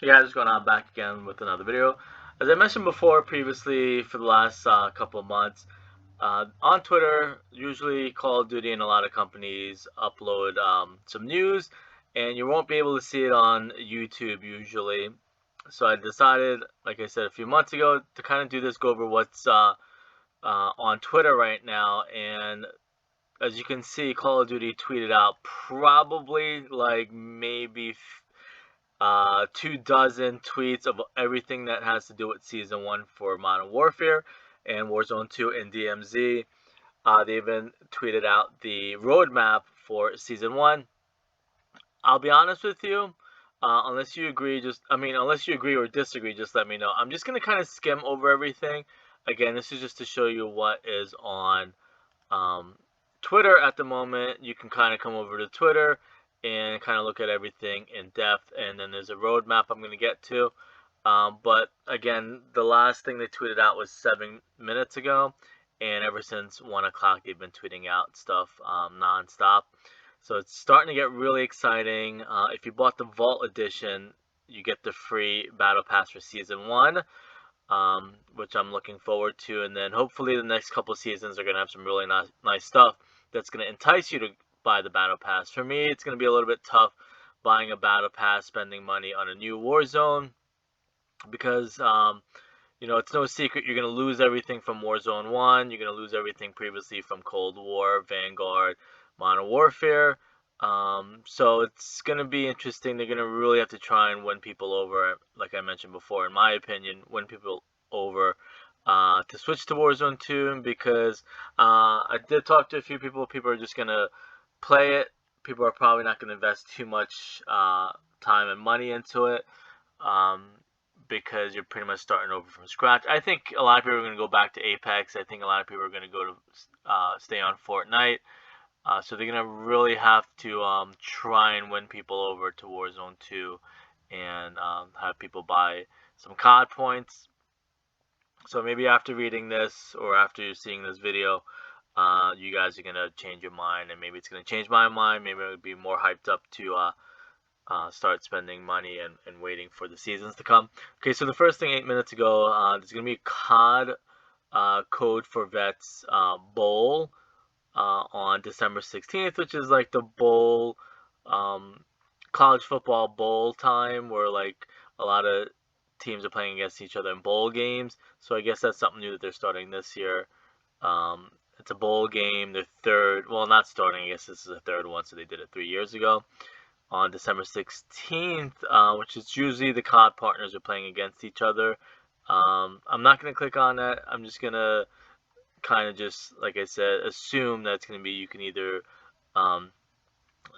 Hey guys, going on back again with another video. As I mentioned before previously for the last couple of months, on Twitter, usually Call of Duty and a lot of companies upload some news, and you won't be able to see it on YouTube usually. So I decided, like I said a few months ago, to kind of do this, go over what's on Twitter right now. And as you can see, Call of Duty tweeted out probably like maybe 2 dozen tweets of everything that has to do with Season 1 for Modern Warfare and Warzone 2 and DMZ. They even tweeted out the roadmap for Season 1. I'll be honest with you, unless you agree, unless you agree or disagree, just let me know. I'm just going to kind of skim over everything. Again, this is just to show you what is on um, Twitter at the moment. You can kind of come over to Twitter and kind of look at everything in depth, and then there's a roadmap I'm going to get to. But again, the last thing they tweeted out was 7 minutes ago, and ever since 1 o'clock, they've been tweeting out stuff nonstop. So it's starting to get really exciting. If you bought the Vault Edition, you get the free Battle Pass for Season 1, which I'm looking forward to. And then hopefully the next couple seasons are going to have some really nice stuff that's going to entice you to buy the Battle Pass. For me, it's going to be a little bit tough buying a Battle Pass, spending money on a new Warzone, because it's no secret you're going to lose everything from Warzone 1. You're going to lose everything previously from Cold War, Vanguard, Modern Warfare. So it's going to be interesting. They're going to really have to try and win people over, like I mentioned before, in my opinion, win people over to switch to Warzone 2, because I did talk to a few people. People are just going to play it. People are probably not going to invest too much time and money into it. Because you're pretty much starting over from scratch. I think a lot of people are going to go back to Apex. I think a lot of people are going to go to stay on Fortnite. So they're going to really have to try and win people over to Warzone 2 and have people buy some COD points. So maybe after reading this or after seeing this video, you guys are going to change your mind, and maybe it's going to change my mind. Maybe I'll be more hyped up to start spending money and waiting for the seasons to come. Okay, so the first thing 8 minutes ago, there's going to be a COD Code for Vets Bowl on December 16th, which is like the bowl, college football bowl time, where like a lot of teams are playing against each other in bowl games. So I guess that's something new that they're starting this year. It's a bowl game. They're third, well, not starting, I guess this is the third one, so they did it 3 years ago on December 16th, which is usually the COD partners are playing against each other. I'm not going to click on that. I'm just going to kind of just, like I said, assume that it's going to be you can either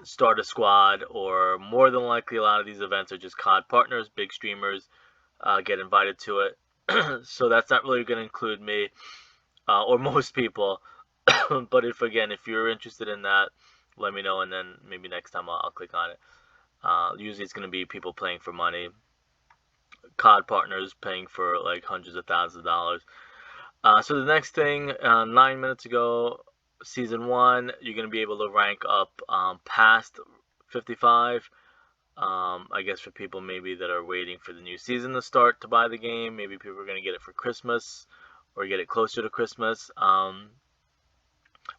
start a squad, or more than likely a lot of these events are just COD partners, big streamers get invited to it. So that's not really going to include me or most people. But if you're interested in that, let me know, and then maybe next time I'll click on it. Usually it's going to be people playing for money, COD partners paying for like hundreds of thousands of dollars. So the next thing, 9 minutes ago, Season 1, you're going to be able to rank up past 55. I guess for people maybe that are waiting for the new season to start to buy the game. Maybe people are going to get it for Christmas or get it closer to Christmas.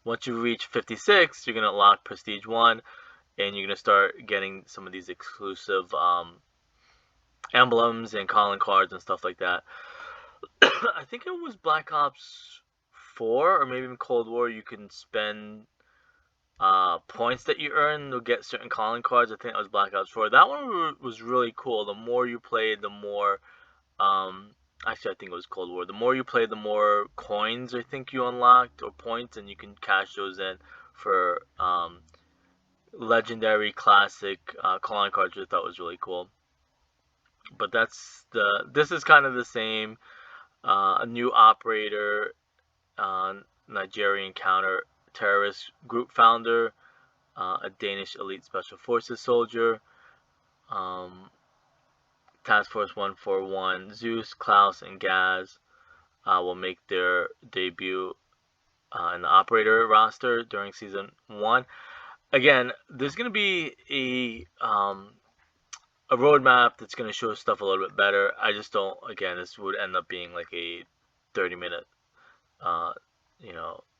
Once you reach 56, you're going to unlock Prestige 1, and you're going to start getting some of these exclusive emblems and calling cards and stuff like that. I think it was Black Ops 4 or maybe even Cold War. You can spend points that you earn to get certain calling cards. I think it was Black Ops 4. That one was really cool. The more you played, the more actually, I think it was Cold War. The more you play, the more coins I think you unlocked, or points, and you can cash those in for legendary, classic calling cards, which I thought was really cool. But this is kind of the same. A new operator, Nigerian counter-terrorist group founder, a Danish elite special forces soldier, Task Force 141, Zeus, Klaus, and Gaz will make their debut in the operator roster during Season 1. Again, there's going to be a a roadmap that's going to show stuff a little bit better. I just don't. Again, this would end up being like a 30-minute,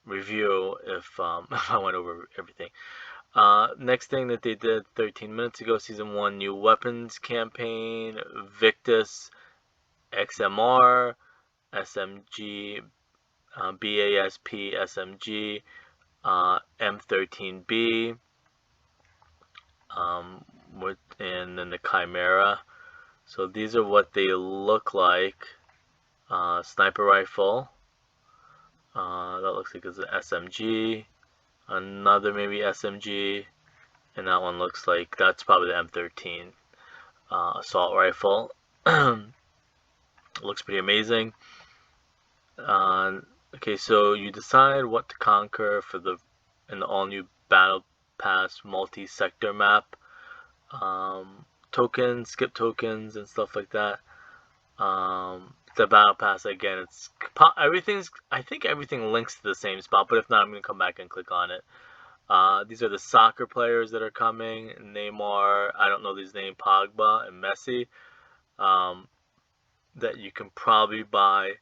review if if I went over everything. Next thing that they did 13 minutes ago, Season 1 new weapons campaign, Victus, XMR, SMG, BASP, SMG, M13B, and then the Chimera. So these are what they look like. Sniper rifle. That looks like it's an SMG. Another maybe SMG. And that one looks like that's probably the M13 assault rifle. Looks pretty amazing. Okay, so you decide what to conquer in the all-new Battle Pass multi-sector map. Tokens, skip tokens, and stuff like that. The Battle Pass, again, I think everything links to the same spot, but if not, I'm going to come back and click on it. These are the soccer players that are coming. Neymar, I don't know these names, Pogba and Messi, that you can probably buy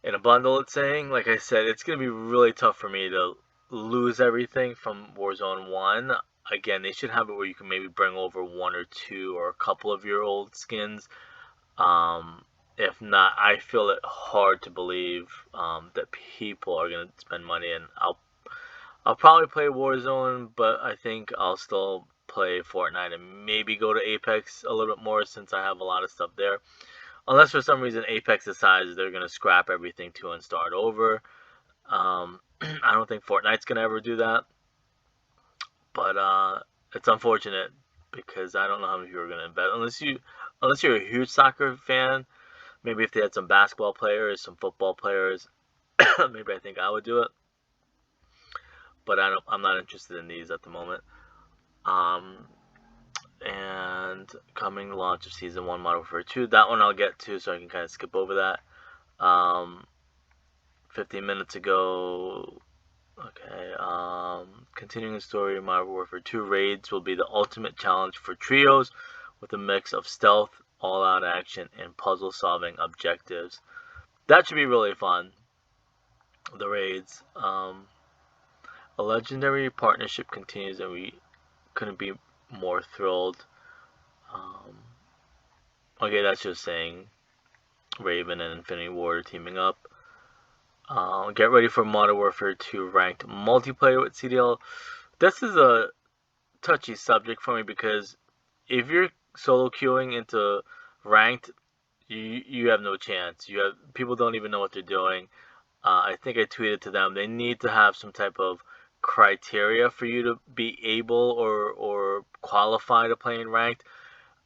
in a bundle, it's saying. Like I said, it's going to be really tough for me to lose everything from Warzone 1. Again, they should have it where you can maybe bring over one or two or a couple of your old skins. If not, I feel it hard to believe that people are going to spend money, and I'll probably play Warzone, but I think I'll still play Fortnite and maybe go to Apex a little bit more since I have a lot of stuff there. Unless for some reason Apex decides they're going to scrap everything too and start over. I don't think Fortnite's going to ever do that. But it's unfortunate because I don't know how many people are going to invest. Unless you're a huge soccer fan, maybe if they had some basketball players, some football players, maybe I think I would do it. But I'm not interested in these at the moment. And coming launch of Season 1 Modern Warfare 2. That one I'll get to, so I can kind of skip over that. 15 minutes ago. Okay. Continuing the story of Modern Warfare 2, raids will be the ultimate challenge for trios with a mix of stealth, all-out action, and puzzle-solving objectives. That should be really fun. The raids. A legendary partnership continues, and we couldn't be more thrilled. Okay, that's just saying Raven and Infinity Ward are teaming up. Get ready for Modern Warfare 2 ranked multiplayer with CDL. This is a touchy subject for me because if you're solo queuing into ranked, you have no chance. People don't even know what they're doing. I think I tweeted to them, they need to have some type of criteria for you to be able or qualify to play in ranked,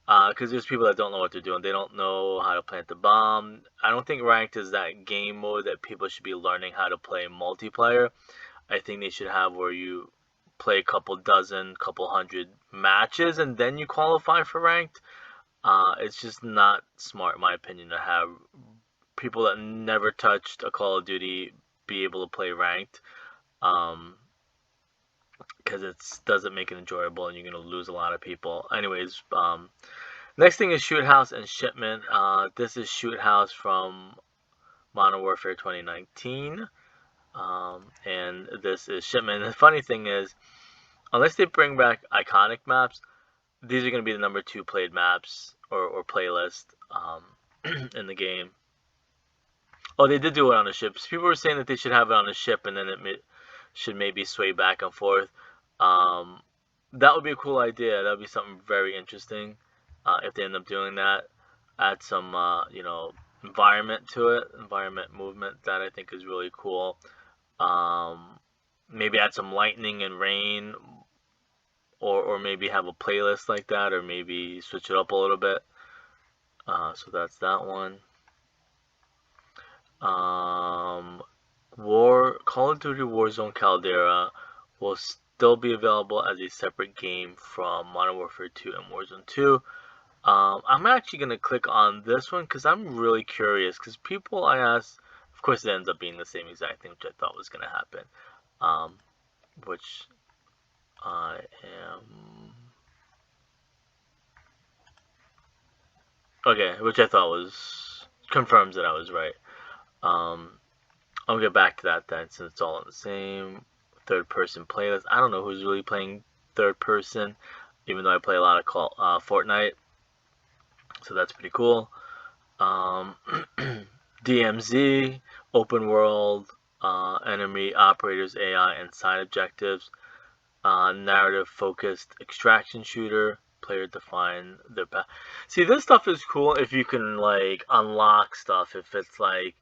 because there's people that don't know what they're doing. They don't know how to plant the bomb. I don't think ranked is that game mode that people should be learning how to play multiplayer. I think they should have where you play a couple hundred matches and then you qualify for ranked. It's just not smart, in my opinion, to have people that never touched a Call of Duty be able to play ranked. Because it doesn't make it enjoyable and you're going to lose a lot of people. Anyways, next thing is Shoot House and Shipment. This is Shoot House from Modern Warfare 2019. And this is Shipment. And the funny thing is, unless they bring back iconic maps, these are going to be the number 2 played maps or playlist in the game. Oh, they did do it on the ship. People were saying that they should have it on the ship and then it should maybe sway back and forth. That would be a cool idea. That would be something very interesting if they end up doing that. Add some, environment to it, environment movement. That I think is really cool. Maybe add some lightning and rain, or maybe have a playlist like that, or maybe switch it up a little bit. So that's that one. Call of Duty Warzone Caldera will still be available as a separate game from Modern Warfare 2 and Warzone 2. I'm actually going to click on this one because I'm really curious, because people I asked, of course it ends up being the same exact thing, which I thought was going to happen, which I am Okay, which I thought was confirms that I was right. I'll get back to that then, since it's all in the same third person playlist. I don't know who's really playing third person, even though I play a lot of Fortnite, so that's pretty cool. Um, DMZ, open world, enemy operators, AI, and side objectives. Narrative focused extraction shooter. Player define their path. See, this stuff is cool if you can like unlock stuff. If it's like,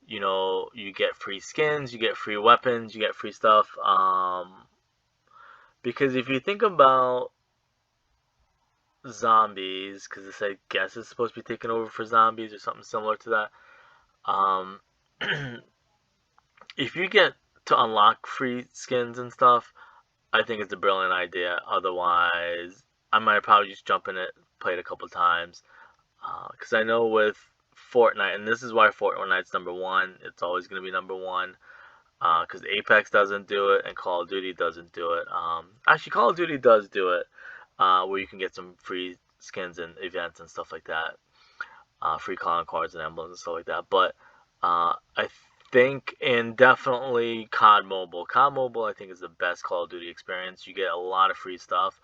you know, you get free skins, you get free weapons, you get free stuff. Because if you think about zombies, because this I guess is supposed to be taking over for zombies or something similar to that. Um, if you get to unlock free skins and stuff, I think it's a brilliant idea. Otherwise, I might probably just jump in it, play it a couple times. Because I know with Fortnite, and this is why Fortnite's number one, it's always going to be number one. Because Apex doesn't do it, and Call of Duty doesn't do it. Actually, Call of Duty does do it, where you can get some free skins and events and stuff like that. Free calling cards and emblems and stuff like that. But I think, and definitely COD Mobile. COD Mobile, I think, is the best Call of Duty experience. You get a lot of free stuff,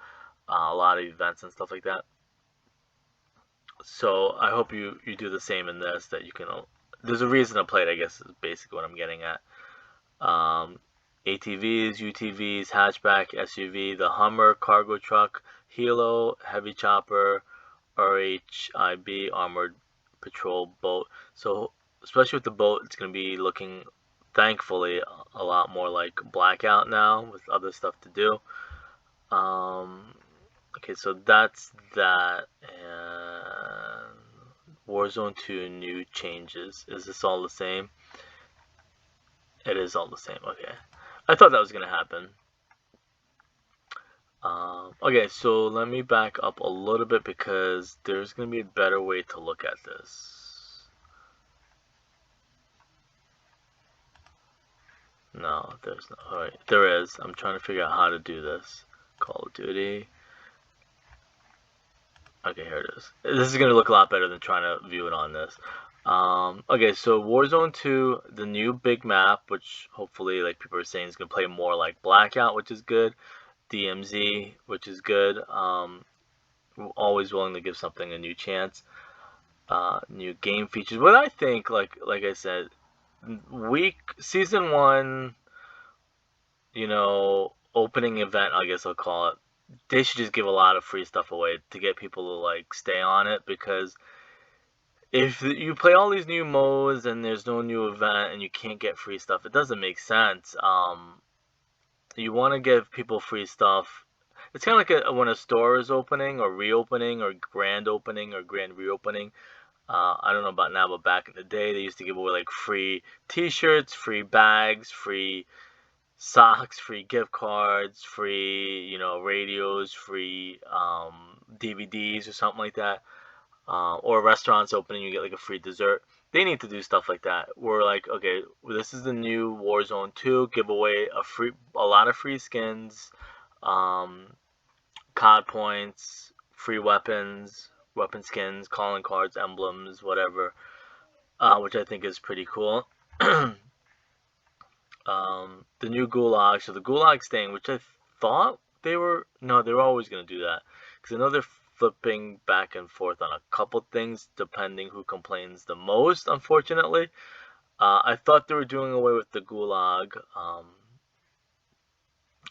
a lot of events and stuff like that. So I hope you do the same in this. That you can. There's a reason to play it, I guess, is basically what I'm getting at. ATVs, UTVs, hatchback, SUV, the Hummer, cargo truck, Hilo, heavy chopper, RHIB, armored patrol boat. So especially with the boat, it's going to be looking, thankfully, a lot more like Blackout now with other stuff to do. Okay, so that's that. And Warzone 2 new changes. Is this all the same? It is all the same. Okay. I thought that was going to happen. Okay, so let me back up a little bit because there's going to be a better way to look at this. No, there's no. Alright, there is. I'm trying to figure out how to do this. Call of Duty. Okay, here it is. This is going to look a lot better than trying to view it on this. Okay, so Warzone 2, the new big map, which hopefully, like people are saying, is going to play more like Blackout, which is good. DMZ, which is good. Always willing to give something a new chance. New game features. What I think, like I said, season one, you know, opening event, I guess I'll call it. They should just give a lot of free stuff away to get people to like stay on it, because if you play all these new modes and there's no new event and you can't get free stuff, it doesn't make sense. You want to give people free stuff. It's kind of like when a store is opening or reopening or grand opening or grand reopening. I don't know about now, but back in the day, they used to give away like free T-shirts, free bags, free socks, free gift cards, free, you know, radios, free DVDs or something like that. Or restaurants opening, you get like a free dessert. They need to do stuff like that. We're like, okay, this is the new Warzone 2. Give away a lot of free skins, COD points, free weapons, weapon skins, calling cards, emblems, whatever, which I think is pretty cool. The new Gulag, so the Gulag staying, which I thought they were always going to do that, because I know they're flipping back and forth on a couple things depending who complains the most, unfortunately. I thought they were doing away with the Gulag,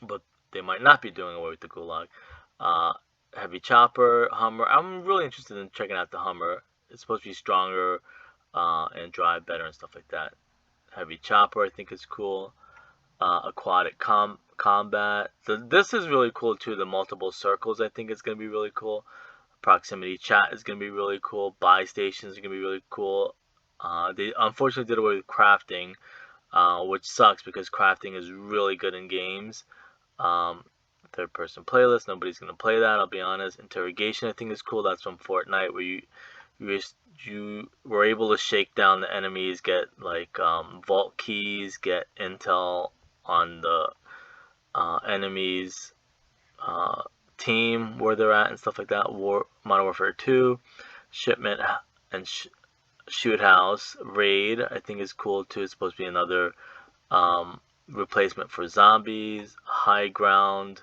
but they might not be doing away with the Gulag. Heavy chopper, Hummer. I'm really interested in checking out the Hummer. It's supposed to be stronger and drive better and stuff like that. Heavy chopper, I think, is cool. Aquatic combat. So this is really cool too. The multiple circles, I think, is going to be really cool. Proximity chat is going to be really cool. Buy stations are going to be really cool. They unfortunately did away with crafting, which sucks because crafting is really good in games. Third person playlist, nobody's going to play that, I'll be honest. Interrogation, I think, is cool. That's from Fortnite, where you were able to shake down the enemies, get like vault keys, get intel on the enemies team, where they're at and stuff like that. Modern Warfare 2, Shipment and Shoot House. Raid, I think, is cool too. It's supposed to be another replacement for Zombies. High Ground.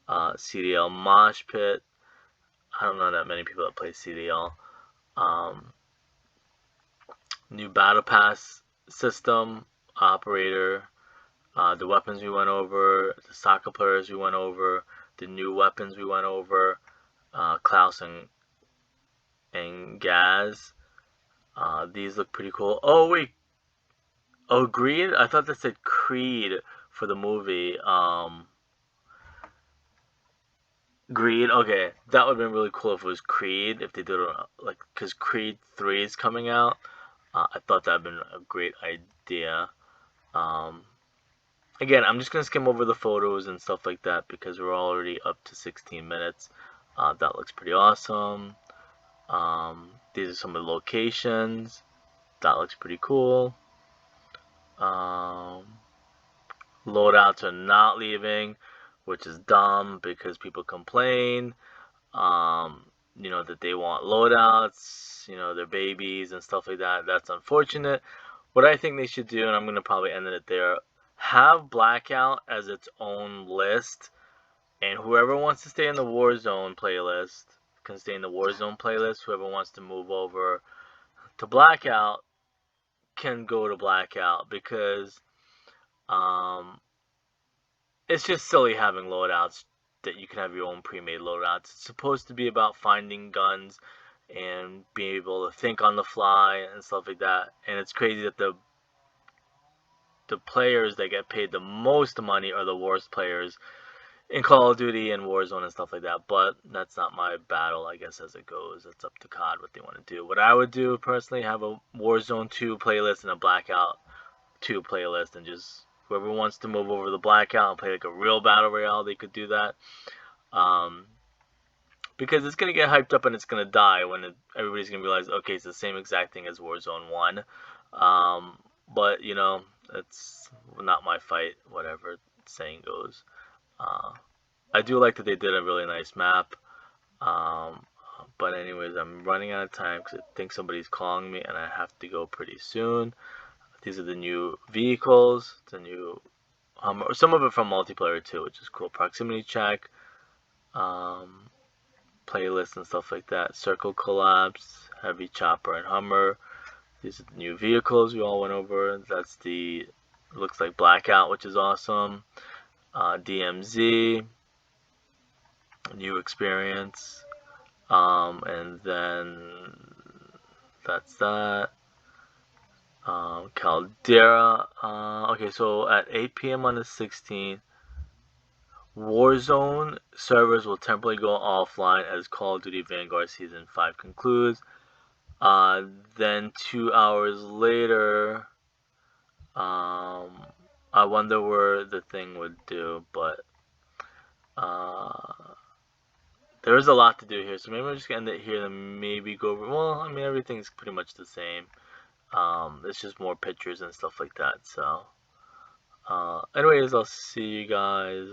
CDL Mosh Pit. I don't know that many people that play CDL. New Battle Pass system. Operator. The weapons we went over. The soccer players we went over. The new weapons we went over. Klaus and Gaz. These look pretty cool. Oh, wait. Oh, Greed? I thought that said Creed for the movie. Greed? Okay. That would have been really cool if it was Creed. If they did it, like, because Creed 3 is coming out. I thought that would have been a great idea. Again, I'm just going to skim over the photos and stuff like that because we're already up to 16 minutes. That looks pretty awesome. These are some of the locations. That looks pretty cool. Loadouts are not leaving, which is dumb because people complain, that they want loadouts, their babies and stuff like that. That's unfortunate. What I think they should do, and I'm going to probably end it there, have Blackout as its own list, and whoever wants to stay in the Warzone playlist can stay in the Warzone playlist. Whoever wants to move over to Blackout can go to Blackout, because it's just silly having loadouts that you can have your own pre-made loadouts. It's supposed to be about finding guns and being able to think on the fly and stuff like that. And it's crazy that the players that get paid the most money are the worst players in Call of Duty and Warzone and stuff like that. But that's not my battle, I guess, as it goes. It's up to COD what they want to do. What I would do personally, have a Warzone 2 playlist and a Blackout 2 playlist, and just whoever wants to move over to the Blackout and play like a real battle royale, they could do that. Because it's going to get hyped up and it's going to die when everybody's going to realize, okay, it's the same exact thing as Warzone 1. But, it's not my fight, whatever saying goes. I do like that they did a really nice map. But anyways, I'm running out of time because I think somebody's calling me and I have to go pretty soon. These are the new vehicles, the new Hummer, some of it from multiplayer too, which is cool. Proximity check, playlist and stuff like that. Circle collapse, heavy chopper and Hummer. These are the new vehicles we all went over. That's the, looks like Blackout, which is awesome. DMZ, new experience, and then that's that. Caldera. Okay, so at 8 p.m. on the 16th, Warzone servers will temporarily go offline as Call of Duty Vanguard Season 5 concludes. Then 2 hours later, I wonder where the thing would do, but there is a lot to do here, so maybe I'm just gonna end it here and maybe go over. Well, I mean, everything's pretty much the same. It's just more pictures and stuff like that. So, anyways, I'll see you guys